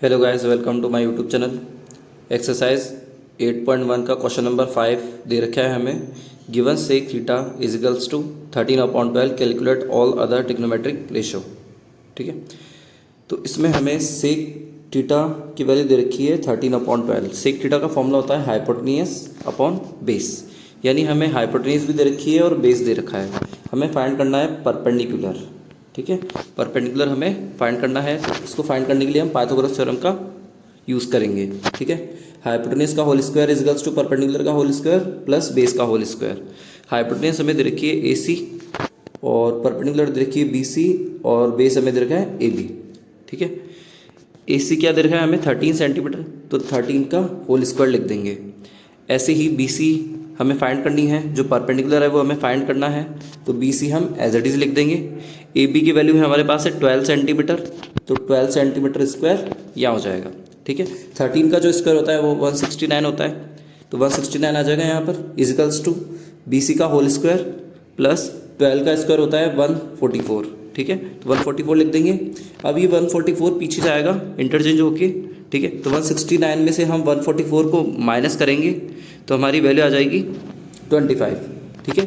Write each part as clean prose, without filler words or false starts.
Hello guys, welcome to my YouTube channel. Exercise 8.1 का question number 5 दे रखा है हमें। Given sec theta is equals to 13/12 calculate all other trigonometric ratio. ठीक है, तो इसमें हमें सेक थीटा की वैल्यू दे रखी है 13/12। सेक थीटा का फॉर्मूला होता है हाइपोटेनियस अपॉन बेस, यानी हमें हाइपोटेनियस भी दे रखी है और बेस दे रखा है। हमें फाइंड करना है परपेंडिकुलर। ठीक है, परपेंडिकुलर हमें फाइंड करना है। इसको फाइंड करने के लिए हम पाइथागोरस थ्योरम का यूज़ करेंगे। ठीक है, हाइपोटेनियस का whole square is equals to perpendicular का होल स्क्वायर प्लस बेस का होल स्क्वायर। हाइपोटेनियस हमें दे रखी है AC और परपेंडिकुलर दे रखी है BC और बेस हमें दे रखा है AB। ठीक है, AC क्या दे रखा है हमें 13 सेंटीमीटर, तो 13 का होल स्क्वायर लिख देंगे। ऐसे ही BC हमें फाइंड करनी है, जो परपेंडिकुलर है वो हमें फाइंड करना है, तो BC हम एज इट इज़ लिख देंगे। AB की वैल्यू है हमारे पास है 12 सेंटीमीटर, तो 12 सेंटीमीटर स्क्वायर यहाँ हो जाएगा। ठीक है, 13 का जो स्क्वायर होता है वो 169 होता है, तो 169 आ जाएगा यहाँ पर इजिकल्स टू BC का होल स्क्वायर प्लस 12 का स्क्वायर होता है 144। ठीक है, तो 144 लिख देंगे। अब ये 144 पीछे जाएगा इंटरचेंज होके। ठीक है, तो 169 में से हम 144 को माइनस करेंगे तो हमारी वैल्यू आ जाएगी 25। ठीक है,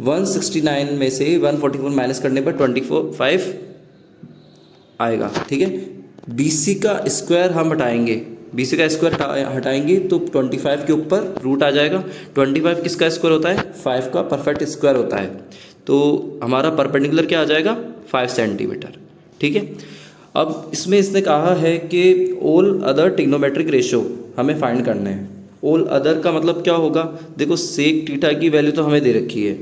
169 में से 144 माइनस करने पर 25 आएगा। ठीक है, BC का स्क्वायर हम हटाएंगे, BC का स्क्वायर हटाएंगे तो 25 के ऊपर रूट आ जाएगा। 25 किसका स्क्वायर होता है? 5 का परफेक्ट स्क्वायर होता है, तो हमारा परपेंडिकुलर क्या आ जाएगा? 5 सेंटीमीटर। ठीक है, अब इसमें इसने कहा है कि ऑल अदर ट्रिग्नोमेट्रिक रेशियो हमें फाइंड करना है। ऑल अदर का मतलब क्या होगा? देखो, सेक थीटा की वैल्यू तो हमें दे रखी है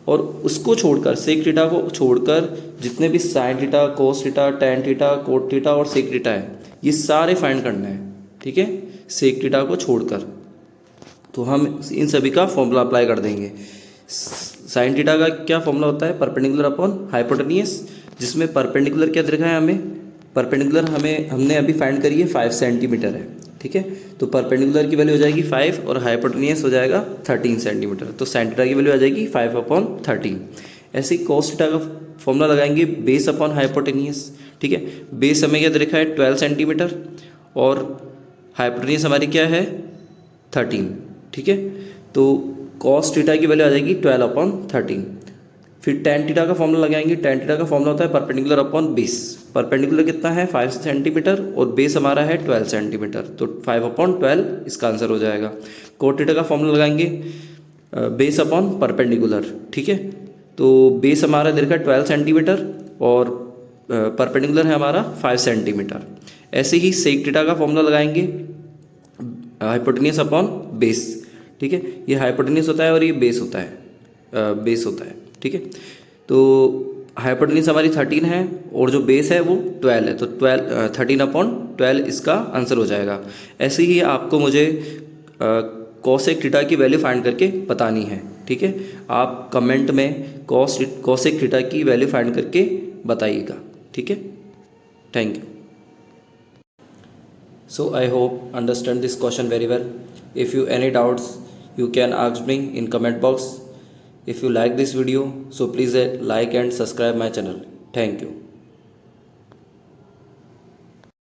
और उसको छोड़कर, सेक थीटा को छोड़कर जितने भी sine theta, cos theta, tan theta, cot theta और सेक थीटा है, ये सारे फाइंड करना है। ठीक है, सेक थीटा को छोड़कर, तो हम इन सभी का फॉर्मूला अप्लाई कर देंगे। साइन थीटा का क्या फॉर्मूला होता है? परपेंडिकुलर अपॉन हाइपोटेनियस, जिसमें परपेंडिकुलर क्या दिखा है हमें? परपेंडिकुलर हमने अभी फाइंड करी है 5 सेंटीमीटर है। ठीक है, तो परपेंडिकुलर की वैल्यू हो जाएगी 5 और हाइपोटेनियस हो जाएगा 13 सेंटीमीटर, तो साइन थीटा की वैल्यू आ जाएगी 5/13। ऐसे ही कॉस थीटा का फॉर्मूला लगाएंगे बेस अपॉन हाइपोटेनियस। ठीक है, बेस हमें क्या देखा है 12 सेंटीमीटर और हाइपोटेनियस हमारी क्या है 13। ठीक है, तो कॉस थीटा की वैल्यू आ जाएगी 12/13। फिर टैन थीटा का फॉर्मूला लगाएंगे। टैन थीटा का फॉर्मूला होता है परपेंडिकुलर अपॉन बेस। परपेंडिकुलर कितना है? 5 सेंटीमीटर और बेस हमारा है 12 सेंटीमीटर, तो 5/12 इसका आंसर हो जाएगा। कोट थीटा का फॉर्मूला लगाएंगे बेस अपॉन परपेंडिकुलर। ठीक है, तो बेस हमारा दे रखा है 12 सेंटीमीटर और परपेंडिकुलर है हमारा 5 सेंटीमीटर। ऐसे ही सेक थीटा का फॉर्मूला लगाएंगे हाइपोटेनियस अपॉन बेस। ठीक है, ये हाइपोटेनियस होता है और ये बेस होता है। ठीक है, तो हाइपोटेनियस हमारी 13 है और जो बेस है वो 12 है, तो 13/12 इसका आंसर हो जाएगा। ऐसे ही आपको मुझे कॉसेक थीटा की वैल्यू फाइंड करके बतानी है। ठीक है, आप कमेंट में कॉसेक थीटा की वैल्यू फाइंड करके बताइएगा। ठीक है, thank you. So I hope understand this question very well. If you any doubts, you can ask me in comment box. If you like this video, so please like and subscribe my channel. Thank you.